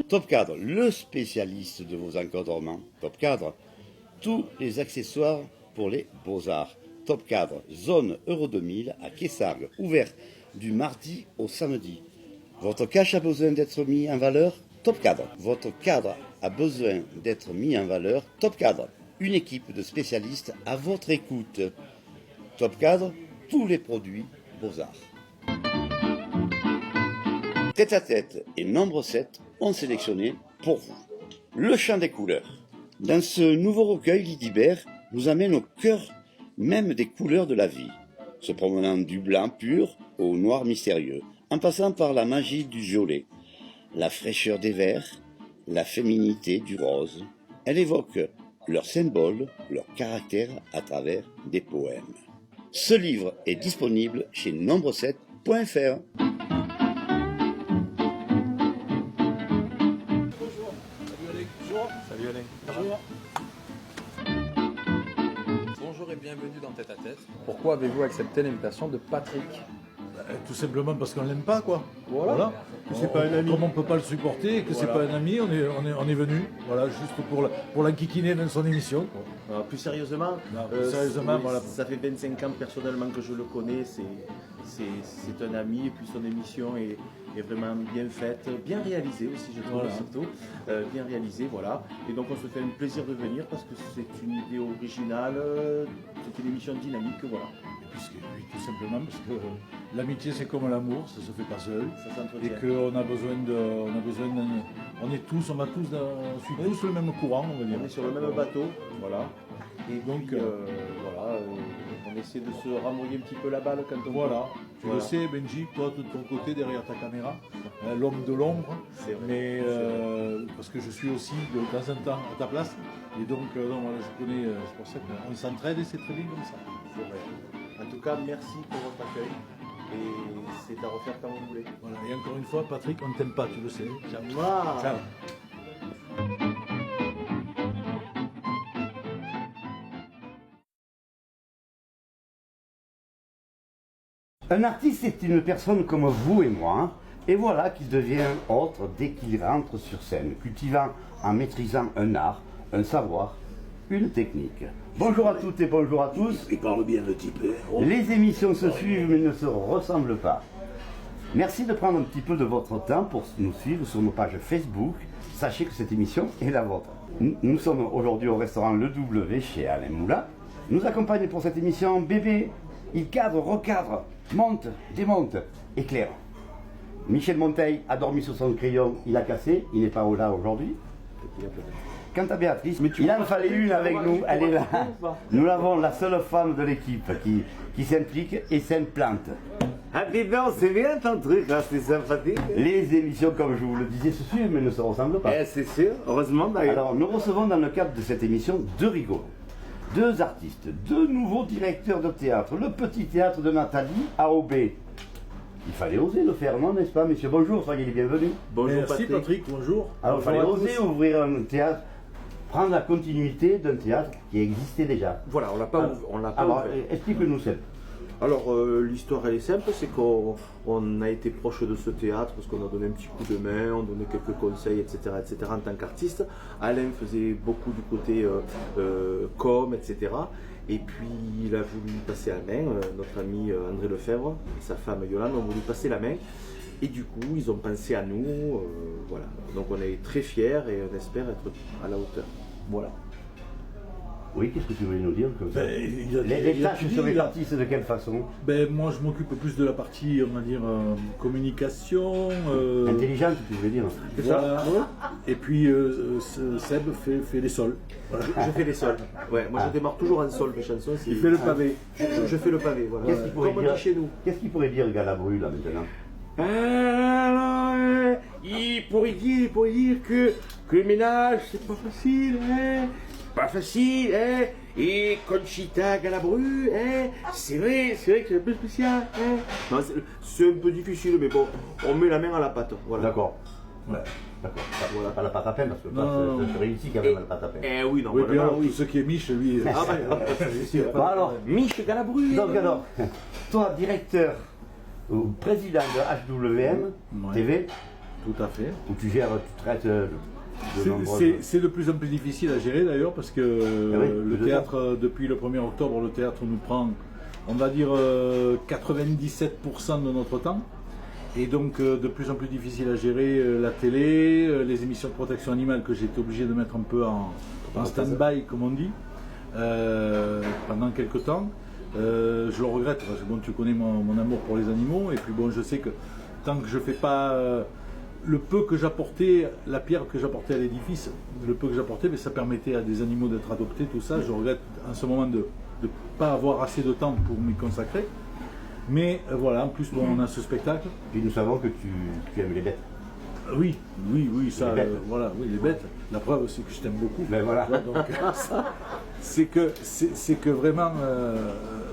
Top Cadre, le spécialiste de vos encadrements. Top Cadre, tous les accessoires pour les beaux-arts. Top Cadre, zone Euro 2000 à Quessargues, ouvert du mardi au samedi. Votre cash a besoin d'être mis en valeur? Top Cadre. Votre cadre a besoin d'être mis en valeur? Top Cadre. Une équipe de spécialistes à votre écoute. Top Cadre, tous les produits beaux-arts. Tête à tête et nombre 7 ont sélectionné pour vous le chant des couleurs. Dans ce nouveau recueil, Lydibert nous amène au cœur même des couleurs de la vie, se promenant du blanc pur au noir mystérieux, en passant par la magie du violet, la fraîcheur des verts, la féminité du rose. Elle évoque leurs symboles, leur caractère à travers des poèmes. Ce livre est disponible chez nombre7.fr. Salut Alain. Bonjour. Bonjour et bienvenue dans Tête à Tête. Pourquoi avez-vous accepté l'invitation de Patrick? Tout simplement parce qu'on l'aime pas, quoi. Voilà. Que c'est pas un ami. Comme on peut pas le supporter, que c'est pas un ami, on est venu, voilà, juste pour l'enquiquiner dans son émission. Alors, plus sérieusement, Voilà. ça fait 25 ans personnellement que je le connais, c'est un ami, et puis son émission est vraiment bien faite, bien réalisée aussi, je trouve, Voilà. surtout, bien réalisée, voilà. Et donc on se fait un plaisir de venir parce que c'est une idée originale, c'est une émission dynamique, voilà. Puis tout simplement parce que l'amitié c'est comme l'amour, ça se fait pas seul. Ça Et s'entretient. qu'on a besoin on suit tous le même courant, on va dire. On est sur le même bateau, voilà. Et Donc, puis, voilà, on essaie de se renvoyer un petit peu la balle quand on Voilà, tu Voilà. le sais Benji, toi de ton côté derrière ta caméra, l'homme de l'ombre, C'est vrai, mais c'est parce que je suis aussi de temps en temps à ta place, et donc non, voilà, je connais, c'est pour ça qu'on s'entraide et c'est très bien comme ça. C'est vrai. En tout cas, merci pour votre accueil et c'est à refaire quand vous voulez. Voilà, et encore une fois Patrick, on ne t'aime pas, tu le sais. Ciao. Wow. Ciao. Un artiste est une personne comme vous et moi, et voilà qu'il devient autre dès qu'il rentre sur scène, cultivant en maîtrisant un art, un savoir, une technique. Bonjour à toutes et bonjour à tous. Il parle bien le type. Les émissions se suivent mais ne se ressemblent pas. Merci de prendre un petit peu de votre temps pour nous suivre sur nos pages Facebook. Sachez que cette émission est la vôtre. Nous sommes aujourd'hui au restaurant Le W chez Alain Moula. Nous accompagne pour cette émission Bébé. Il cadre, recadre, monte, démonte, éclaire. Michel Monteil a dormi sur son crayon, il a cassé, il n'est pas là aujourd'hui. Quant à Béatrice, il en fallait une avec nous, elle est là. Nous l'avons, la seule femme de l'équipe qui s'implique et s'implante. Ah, dis donc, c'est bien ton truc, là, c'est sympathique. Les émissions, comme je vous le disais, se suivent mais ne se ressemblent pas. Eh, c'est sûr, heureusement d'ailleurs. Alors, nous recevons dans le cadre de cette émission deux rigolos, deux artistes, deux nouveaux directeurs de théâtre. Le petit théâtre de Nathalie à Aubé. Il fallait oser le faire, non, n'est-ce pas, monsieur? Bonjour, soyez les bienvenus. Bonjour Merci Patrick, bonjour. Alors, il fallait Bonjour à oser tous. ouvrir un théâtre, prendre la continuité d'un théâtre qui existait déjà. Voilà, on l'a pas ouvert. Alors, explique-nous ça. Alors l'histoire elle est simple, c'est qu'on a été proche de ce théâtre parce qu'on a donné un petit coup de main, on donnait quelques conseils, etc. en tant qu'artiste. Alain faisait beaucoup du côté com, etc. Et puis il a voulu passer la main, notre ami André Lefebvre et sa femme Yolande ont voulu passer la main. Et du coup, ils ont pensé à nous, voilà. Donc on est très fiers et on espère être à la hauteur. Voilà. Oui, qu'est-ce que tu voulais nous dire comme ça? Ben, Les tâches il se a- répartissent de quelle façon? Ben, moi je m'occupe plus de la partie, on va dire, communication. Intelligente, tu voulais dire. Voilà. Et puis Seb fait les sols. Voilà. Je fais les sols. Ouais, moi je démarre toujours en sol mes chansons. Il fait le pavé. Je fais le pavé, voilà. Qu'est-ce qu'il pourrait Comme on dire dit chez nous. Qu'est-ce qu'il pourrait dire Galabru là maintenant? Alors, il pourrait dire que le ménage, c'est pas facile, hein. Pas facile, hein. Et Conchita Galabru, hein. C'est vrai que c'est un peu spécial, hein. Non, c'est un peu difficile, mais bon, on met la main à la pâte. Voilà. D'accord. Ouais. D'accord. Voilà. Pas la pâte à pain parce que Non. ça réussit quand même la pâte à pain. Eh oui, non, Oui, voilà, puis alors, oui. tout ce qui est Mich, lui. Ah bah, c'est sûr. Bon alors, Mich Galabru. donc alors, toi directeur ou président de HWM Ouais. TV, tout à fait. où tu traites de nombreuses... C'est de plus en plus difficile à gérer d'ailleurs parce que le théâtre, depuis le 1er octobre, le théâtre nous prend, on va dire, 97% de notre temps. Et donc de plus en plus difficile à gérer la télé, les émissions de protection animale que j'ai été obligé de mettre un peu en stand-by, comme on dit, pendant quelques temps. Je le regrette parce que bon, tu connais mon amour pour les animaux et puis bon, je sais que tant que je fais pas le peu que j'apportais, la pierre que j'apportais à l'édifice, le peu que j'apportais, mais ça permettait à des animaux d'être adoptés, tout ça. Je regrette en ce moment de ne pas avoir assez de temps pour m'y consacrer. Mais voilà, en plus bon, on a ce spectacle. Puis nous savons que tu aimes les bêtes. Oui, ça, Les bêtes. voilà, oui, les bêtes. La preuve, c'est que je t'aime beaucoup. Ben voilà. Donc, ça, c'est que vraiment,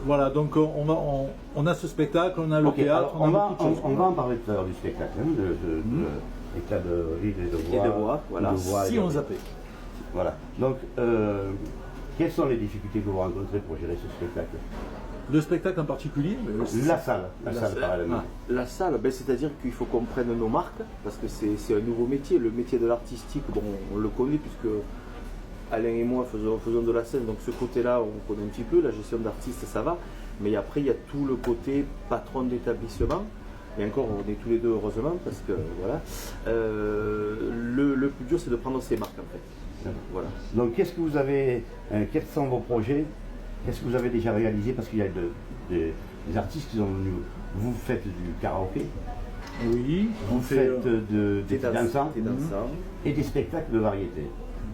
voilà, donc on a ce spectacle, on a le Ok, théâtre, alors, on a beaucoup de choses. on va en parler tout à l'heure du spectacle, hein, éclat de rire et de voix. Et de voix, voilà. de voix et Si de on rire. zappait. Voilà. Donc, quelles sont les difficultés que vous rencontrez pour gérer ce spectacle? Le spectacle en particulier, La salle parallèlement. La salle, ben, c'est-à-dire qu'il faut qu'on prenne nos marques, parce que c'est un nouveau métier. Le métier de l'artistique, bon, on le connaît puisque Alain et moi faisons de la scène, donc ce côté-là, on connaît un petit peu. La gestion d'artiste, ça va. Mais après, il y a tout le côté patron d'établissement. Et encore, on est tous les deux heureusement, parce que voilà. Le plus dur, c'est de prendre ses marques, en fait. Voilà. Donc, qu'est-ce que vous avez, quels sont vos projets? Qu'est-ce que vous avez déjà réalisé? Parce qu'il y a des artistes qui sont venus. Vous faites du karaoké, oui, on vous fait faites des dansants et des spectacles de variété.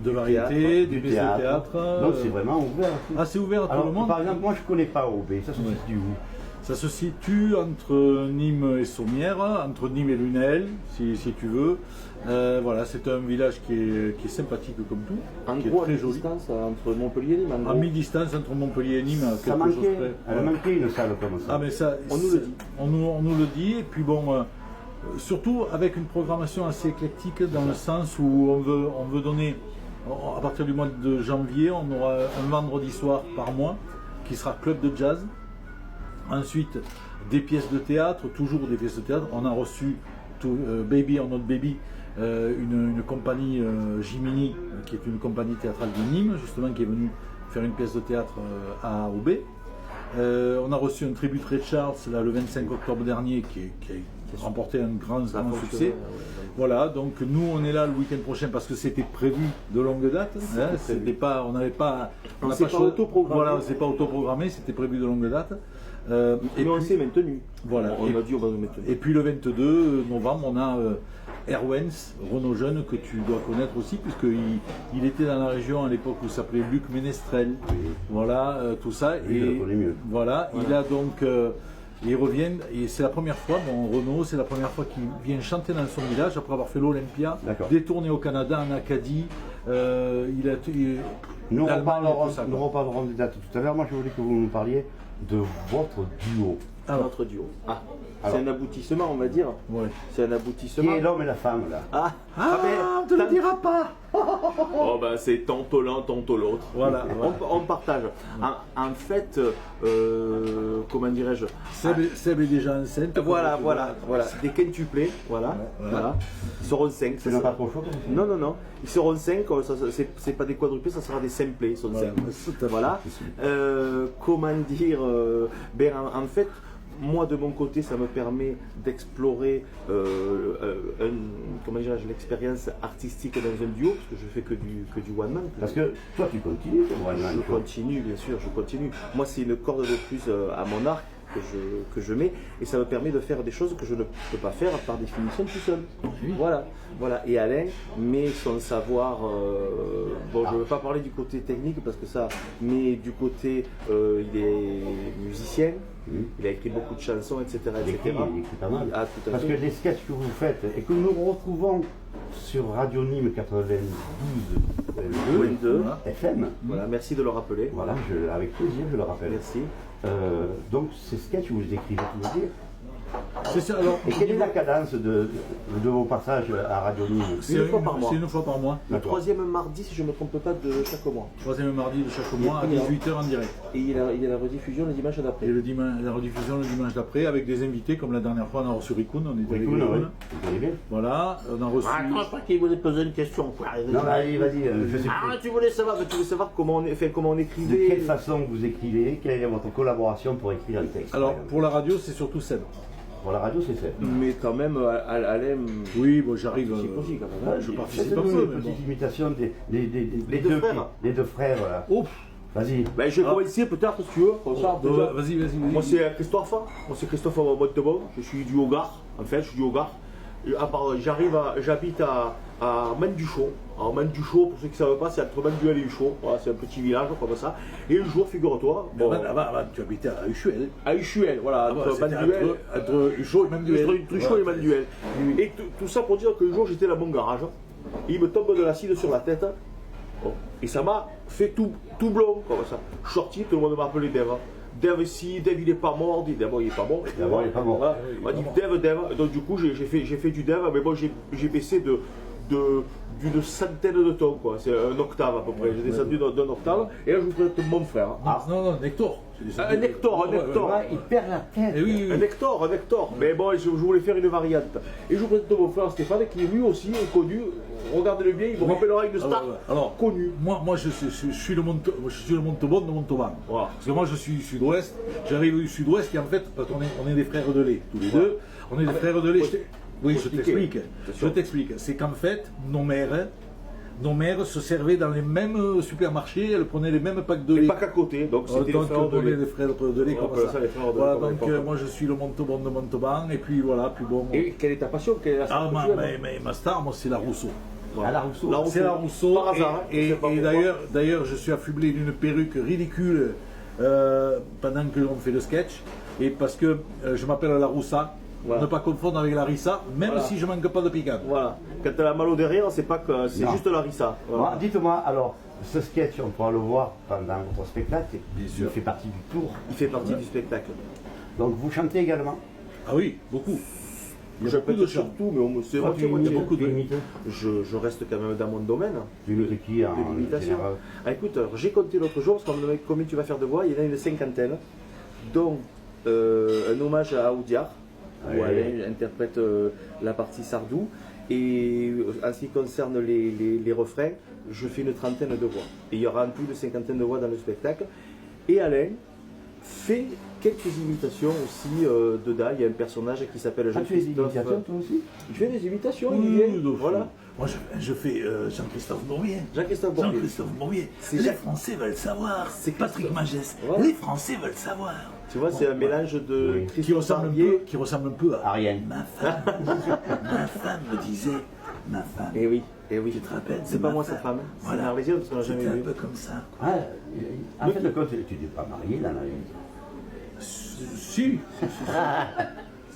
de variété, Du des pièces de théâtre. Donc c'est vraiment ouvert. Ah, c'est ouvert à tout Alors, le monde. par exemple, moi je ne connais pas OB, ça se Ouais. situe où? Ça se situe entre Nîmes et Sommières, entre Nîmes et Lunel, si tu veux. Voilà, c'est un village qui est sympathique comme tout, En qui est gros, à très joli. distance entre Montpellier et Nîmes, en À gros. mi-distance entre Montpellier et Nîmes, à Ça quelque chose manquait, près. elle Ouais. manquait une salle comme ça. Ah mais ça, On nous le dit. On nous le dit, et puis bon, surtout avec une programmation assez éclectique dans le sens où on veut donner, à partir du mois de janvier, on aura un vendredi soir par mois qui sera club de jazz. Ensuite, des pièces de théâtre, toujours des pièces de théâtre. On a reçu Baby or Not Baby, une compagnie Jiminy, qui est une compagnie théâtrale de Nîmes, justement, qui est venue faire une pièce de théâtre à OB. On a reçu un tribut Ray Charles là, le 25 octobre dernier qui a remporté un grand succès. Voilà, donc nous on est là le week-end prochain parce que c'était prévu de longue date. Hein, c'était pas, on n'avait pas, On s'est pas autoprogrammé. Voilà, c'est pas autoprogrammé, c'était prévu de longue date. Mais on s'est maintenu. Voilà. On a dit on va nous maintenir. Et puis le 22 novembre, on a Erwens, Renaud Jeune, que tu dois connaître aussi, puisqu'il était dans la région à l'époque où il s'appelait Luc Ménestrel. Voilà, tout ça. Oui, je le connais mieux. Voilà, il a donc. Il revient, et c'est la première fois, Renaud, c'est la première fois qu'il vient chanter dans son village après avoir fait l'Olympia, D'accord. des tournées au Canada, en Acadie. Nous l'Allemagne et tout ça, nous quoi. reparlerons des dates tout à l'heure. Moi je voulais que vous nous parliez de votre duo. Alors, Notre duo. Ah, Alors. c'est un aboutissement, on va dire. ouais. C'est un Qui aboutissement. est l'homme et la femme là? Ah, On te le dira pas. Oh ben c'est tantôt l'un, tantôt l'autre. Voilà. On partage. En fait, comment dirais-je, Seb est déjà enceinte. voilà. Des quintuplés, voilà. Ils seront 5. C'est pas trop chaud? Non. Ils seront 5, c'est pas des quadruplés, ça sera des simplés, ils sont Voilà. 5. Voilà. Comment dire, ben, en fait, moi de mon côté, ça me permet d'explorer comment dirais-je, l'expérience artistique dans un duo, parce que je fais que du one man. Parce que toi tu continues ton one man, Je toi. continue, bien sûr, je continue. Moi, c'est une corde de plus à mon arc que je mets, et ça me permet de faire des choses que je ne peux pas faire par définition tout seul. Voilà. Et Alain met son savoir, bon, je ne veux pas parler du côté technique parce que ça, mais du côté, il est musicien, il a écrit beaucoup de chansons, etc. Il écrit pas mal. Ah, tout à Parce fait. que les sketchs que vous faites et que nous retrouvons sur Radio Nîmes 92 Voilà. FM, Voilà, merci de le rappeler. voilà, avec plaisir je le rappelle. Merci. Donc ces sketchs vous les écrivez tous les jours? C'est ça, alors, Et quelle est la cadence de vos passages à Radio Nîmes? c'est Une fois par mois. C'est une fois par mois. Le D'accord. 3e mardi, si je ne me trompe pas, de chaque mois. Troisième mardi de chaque mois à Et- 18h en direct. Et il y a la rediffusion le dimanche d'après. Et la rediffusion le dimanche d'après avec des invités, comme la dernière fois on a reçu Rikun, on était avec Rikun, Rikun. oui. Vous connaissez bien. Voilà, on a reçu. Attends, je crois qu'il voulait te poser une question. Non, mais allez, vas-y, je sais Ah, plus. tu voulais savoir comment on De écrivait. quelle façon vous écrivez? Quelle est votre collaboration pour écrire un texte? Alors par exemple? pour la radio c'est surtout Seb. Pour la radio, c'est ça. Mais quand même, Alain. Oui, bon j'arrive. C'est aussi quand même. Je Faites-nous participe un peu, une mais petite bon. imitation des deux frères. Les deux frères, voilà. Oh, Vas-y. Ben, je vais commencer peut-être si tu veux. Comme ça, déjà. vas-y. Moi c'est Christophe. Moi c'est Christophe Montebon. Je suis du Haut-Gard. En fait, je suis du Haut-Gard. J'habite à Manduchot. Alors Manduchot, pour ceux qui ne savent pas, c'est entre Manduel et Huchot. Voilà, c'est un petit village comme ça. Et un jour, figure-toi, bon, Là-bas, tu habitais à Uchuel. à Huchuel, voilà, entre Manduel. Entre Ucho et Manduel. Entre Huchot et Manduel. Et tout ça pour dire qu'un jour, j'étais dans mon garage. Et il me tombe de l'acide sur la tête. Bon, et ça m'a fait tout blond comme ça. Je suis sorti, tout le monde m'a appelé Dave. Dave si, Dave il est pas mort, dit Dave il est pas mort. D'abord, il est pas mort. Voilà. On m'a dit Dave. Donc du coup j'ai fait du Dave, mais bon j'ai baissé d'une centaine de tons quoi. C'est un octave à peu près. J'ai descendu d'un octave. Et là je vous présente mon frère. Non, Nector. Un Hector. Ouais, il perd la tête. Eh oui. Un Hector. Mais bon, je voulais faire une variante. Et je vous présente mon frère Stéphane, qui lui aussi est connu. Regardez-le bien, il me rappellera une star Alors, connue. moi je suis le Montauban de Montauban. Voilà. Parce que moi je suis sud-ouest, j'arrive du sud-ouest et en fait, parce qu'on est des frères de lait, tous les deux. On est des frères de lait. Oui, je t'explique. Je t'explique. C'est qu'en fait, nos mères se servaient dans les mêmes supermarchés, elles prenaient les mêmes packs de lait. Pas qu'à côté, donc c'était les Donc frères on de est lait. des frères de lait On comme appelle ça. ça les frères de lait, Voilà, comme donc n'importe. moi je suis le Montauban de Montauban et puis voilà, puis bon. Et quelle est ta passion? Quelle est la Ah, star que tu aimes ma star, moi c'est la Rousseau. À la Rousseau. C'est la Rousseau. Par hasard, hein, Et je sais pas pourquoi. d'ailleurs, je suis affublé d'une perruque ridicule pendant que l'on fait le sketch. Et parce que je m'appelle la Roussa. Voilà. Ne pas confondre avec la Rissa, même Voilà. si je manque pas de piquant. Voilà. Quand t'as la mal au derrière, c'est pas que c'est Non. juste la rissa. Voilà. Moi, dites-moi, alors, ce sketch, on pourra le voir pendant votre spectacle. Bien Il sûr. fait partie du tour. Il fait partie du spectacle. Donc, vous chantez également. Ah oui, beaucoup. Il y a Je beaucoup peux de sur chants. tout, mais c'est Toi, moitié, tu moitié. imites- tu imites Je reste quand même dans mon domaine. Tu imites qui en De l'imitation. général? Ah, écoute, alors, j'ai compté l'autre jour, parce qu'on me demandait combien tu vas faire de voix, il y en a une cinquantaine, dont un hommage à Audiard, où Ouais. Alain interprète la partie Sardou. Et en ce qui concerne les refrains, je fais une trentaine de voix. Et il y aura en tout une cinquantaine de voix dans le spectacle. Et Alain fait quelques imitations aussi dedans. Il y a un personnage qui s'appelle Ah, tu fais des Jean-Christophe. imitations, toi aussi? Il fait des imitations, Oui, il y est. donc, Voilà. Moi je fais Jean-Christophe Bourbier. Jean-Christophe Bourbier. Jean-Christophe Bourbier. C'est Les Jacques- Français veulent savoir. C'est Patrick Magès. Voilà. Les Français veulent savoir. Tu vois, c'est un mélange de Oui. Qui Christophe ressemble, Barbier. qui ressemble un peu à Ariane. ma femme. Ma femme me disait, ma femme. Eh oui, eh oui. Tu te rappelles, C'est de pas ma moi sa femme. femme. C'est Voilà. norvégien parce qu'on l'a jamais C'était un vu. peu comme ça. Ah, en fait, de compte, tu n'es pas marié dans la vie. Si,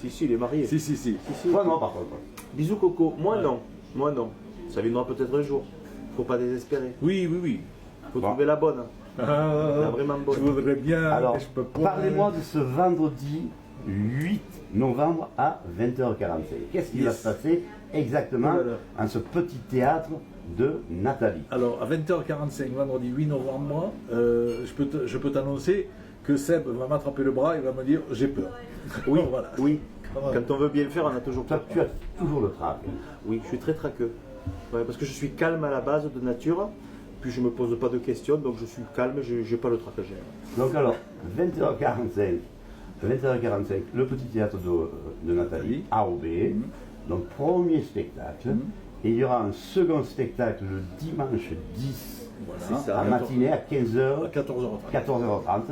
Si, il est marié. si. Toi, non, par contre. Bisous Coco. Moi non. Moi non. Ça viendra peut-être un jour. Faut pas désespérer. Oui. Faut Bon. trouver la bonne. La vraiment bonne. Je voudrais bien. Alors, mais je peux pas. parlez-moi de ce vendredi 8 novembre à 20h45. Qu'est-ce qui va Yes. se passer exactement Oh là là. en ce petit théâtre de Nathalie? Alors, à 20h45, vendredi 8 novembre, je peux t'annoncer que Seb va m'attraper le bras et va me dire j'ai peur. Oui, Voilà. oui. Voilà. Quand on veut bien le faire, on a toujours Toi, peur. tu as toujours le trac. Oui, je suis très traqueux. Ouais, parce que je suis calme à la base de nature. Puis je me pose pas de questions, donc je suis calme, je n'ai pas le tracagère. Donc alors, 20h45, le petit théâtre de Nathalie, Oui. à Roubaix. Donc premier spectacle. Et il y aura un second spectacle le dimanche 10 Voilà. C'est ça. en matinée à 15h, À 14h30. 14h30.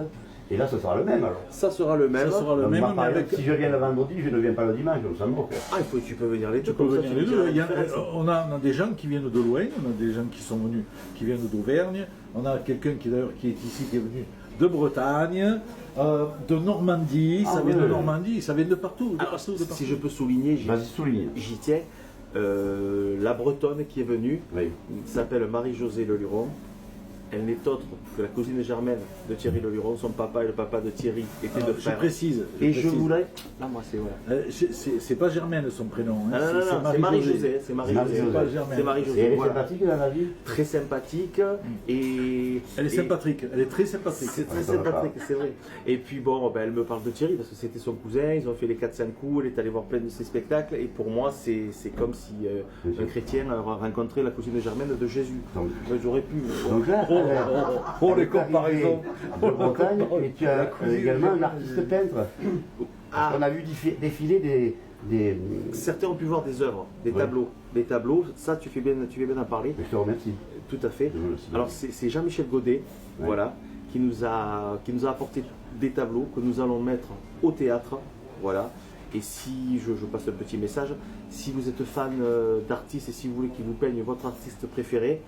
Et là, ce sera le même alors. Ça sera le même. Ça sera le Donc, même, moi, mais par avec. exemple, si je viens le vendredi, je ne viens pas le dimanche, on s'en moque. Ah, tu peux venir les deux. Tu peux comme ça, venir tu les me deux. diras la Il y a- différence. on a des gens qui viennent de loin, on a des gens qui sont venus, qui viennent d'Auvergne, on a quelqu'un qui d'ailleurs qui est ici, qui est venu de Bretagne, de Normandie, Ah ça vient ouais. de Normandie, ça vient de partout, de Alors, partout, de partout. si je peux souligner, Vas-y, souligne. j'y tiens, la Bretonne qui est venue, Oui. qui s'appelle Marie-Josée Leluron. elle n'est autre que la cousine germaine de Thierry Leluron. Son papa et le papa de Thierry étaient de Je frères. précise. Et je voulais l'embrasser, voilà. C'est pas Germaine son prénom. Hein, Ah, non, c'est Marie-Josée. C'est Marie-Josée. C'est pas Et Germaine. C'est elle Marie-Josée. est Voilà. sympathique dans la vie. Très sympathique et Elle est sympathique. Elle est très sympathique. c'est très Ça va sympathique, c'est vrai. Et puis bon, ben, elle me parle de Thierry parce que c'était son cousin, ils ont fait les 4-5 coups, elle est allée voir plein de ses spectacles et pour moi c'est comme si un chrétien a rencontré la cousine germaine de Jésus. Donc, J'aurais pu. donc là, Oh, les elle est arrivée comparaisons. de Bretagne et tu as également un artiste peintre. Ah. On a vu défiler des... Certains ont pu voir des œuvres, des Oui. tableaux. Des tableaux, ça tu fais bien d'en parler. Je te remercie. Tout à fait. Je vous remercie. Alors c'est Jean-Michel Godet, Ouais. voilà, qui nous a apporté des tableaux que nous allons mettre au théâtre, voilà. Et si je passe un petit message, si vous êtes fan d'artistes et si vous voulez qu'il vous peigne votre artiste préféré,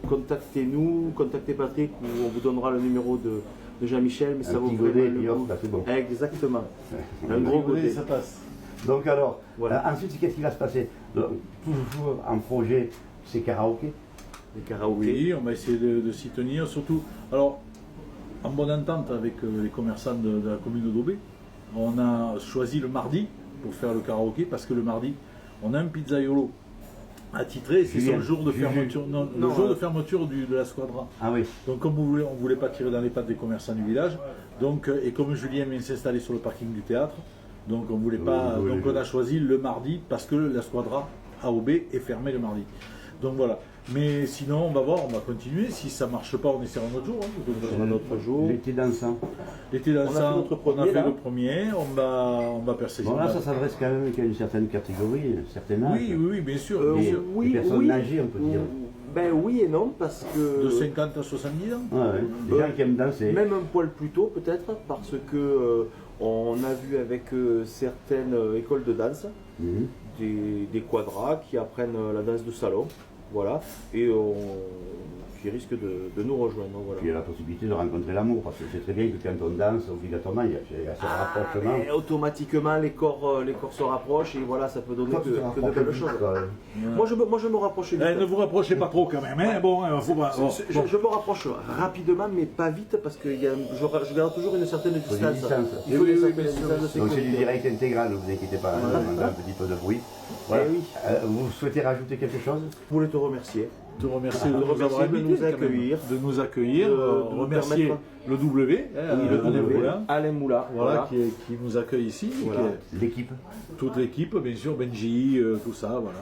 contactez-nous, contactez Patrick, ou on vous donnera le numéro de Jean-Michel, mais ça Un vaut petit vraiment Godet, le puis coup. hop, là, c'est bon. Exactement. Un Ouais. gros Godet. Ça passe. Donc alors, Voilà. ensuite, qu'est-ce qui va se passer? Donc, toujours en projet, c'est karaoké. Les karaokés. Oui, on va essayer de s'y tenir. Surtout, alors, en bonne entente avec les commerçants de la commune d'Aubé, on a choisi le mardi pour faire le karaoké parce que le mardi, on a un pizzaiolo attitré, c'est Julien. son jour de fermeture, non, Non, le jour de fermeture de la squadra. Ah oui. Donc comme on ne voulait pas tirer dans les pattes des commerçants du village, donc, et comme Julien vient s'installer sur le parking du théâtre, donc on voulait pas, Oui, donc oui. on a choisi le mardi parce que la squadra à Aubé est fermée le mardi. Donc voilà. Mais sinon on va voir, on va continuer. Si ça marche pas, on essaiera un autre jour. Hein. On a un autre jour. L'été dansant. L'été On a fait dansant, notre on a premier, fait là. le premier, on va persévérer. Bon là, ça s'adresse quand même qu'à une certaine catégorie, un certain âge. Oui, bien sûr. Euh, bien sûr. Les personnes âgées, on peut dire. Ben oui et non, parce que. De 50 à 70 ans. Ouais, ouais. Des gens qui aiment danser. Même un poil plus tôt peut-être, parce que on a vu avec certaines écoles de danse Mhm. des quadras qui apprennent la danse de salon, voilà, et qui risquent de nous rejoindre, voilà. Puis il y a la possibilité de rencontrer l'amour, parce que c'est très bien que quand on danse, obligatoirement, il y a ce rapprochement. Et automatiquement les corps se rapprochent et voilà, ça peut donner Toi, tu te que de rapproches belles plus, choses. quoi. Moi je me rapproche vite. Ne vous rapprochez pas trop quand même. Hein. Bon, faut pas. Bon, Je me rapproche rapidement, mais pas vite, parce que je garde toujours une certaine faut des distance. distances. Il faut Oui, une oui, certaine bien sûr. distance de Donc c'est du sécurité. direct intégral, ne vous inquiétez pas, on entend un petit peu de bruit. Voilà. Eh oui. Vous souhaitez rajouter quelque chose? Je voulais te remercier. te remercier De de nous remercier avoir de invités, nous quand même. accueillir. De nous accueillir, De nous remercier permettre- le W, Oui, le W, Alain Moula, voilà, qui nous accueille ici, Voilà. qui est- L'équipe. toute l'équipe, bien sûr, Benji, tout ça, voilà.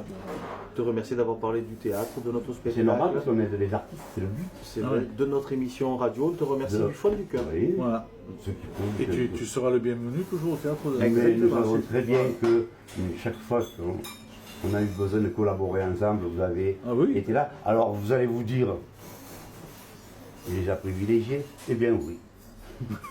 te remercier d'avoir parlé du théâtre, de notre spectacle. C'est normal parce qu'on aide les artistes, c'est le but. C'est Ah vrai. oui. De notre émission radio, on te remercie De- du fond du cœur. Oui. Voilà. Ce qui prouve Et que- tu seras le bienvenu toujours au théâtre de la Mais nous Exactement. savons très bien que chaque fois qu'on on a eu besoin de collaborer ensemble, vous avez Ah oui. été là. Alors vous allez vous dire, déjà privilégié? Eh bien oui.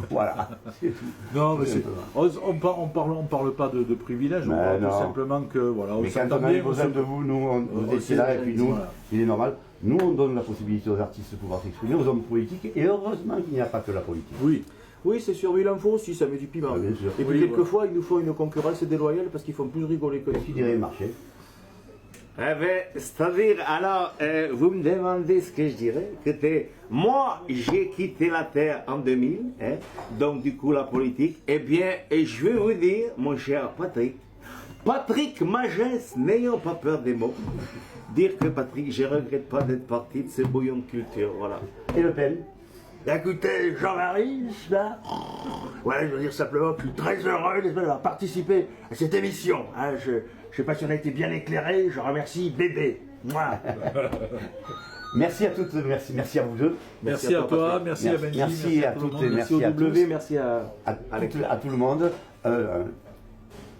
Voilà. C'est tout. Non, mais Tout c'est- simplement. on parle pas de privilège, on Mais parle tout non. simplement que voilà, on Mais quand s'entend on a eu bien, on besoin se- de vous, nous, vous on étiez là, et puis nous, voilà. il est normal. Nous, on donne la possibilité aux artistes de pouvoir s'exprimer, aux hommes politiques, et heureusement qu'il n'y a pas que la politique. Oui, Oui, c'est sûr, mais il en faut aussi, ça met du piment. Ah, bien sûr. Et puis Oui, quelquefois, ils nous font une concurrence déloyale parce qu'ils font plus rigoler que Qu'est-ce qui dirait marché? Eh ben, c'est-à-dire, alors, vous me demandez ce que je dirais. Écoutez, moi, j'ai quitté la Terre en 2000, hein, donc du coup la politique. Eh bien, et je vais vous dire, mon cher Patrick Magès, n'ayant pas peur des mots, dire que Patrick, je regrette pas d'être parti de ce bouillon de culture, voilà. Et Le Pen? Écoutez, Jean-Marie, là, ouais, je veux dire simplement que je suis très heureux d'avoir participé à cette émission. Hein. Je ne sais pas si on a été bien éclairé, je remercie Bébé. Mouah. Merci à toutes, merci à vous deux, merci à toi, Patrick. merci à Benji, Merci à tout le toutes monde. et Merci au merci à W, tous. merci à tout le monde.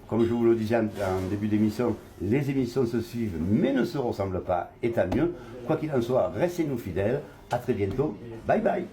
Comme je vous le disais en début d'émission, les émissions se suivent mais ne se ressemblent pas, et tant mieux. Quoi qu'il en soit, restez-nous fidèles. À très bientôt. Bye bye.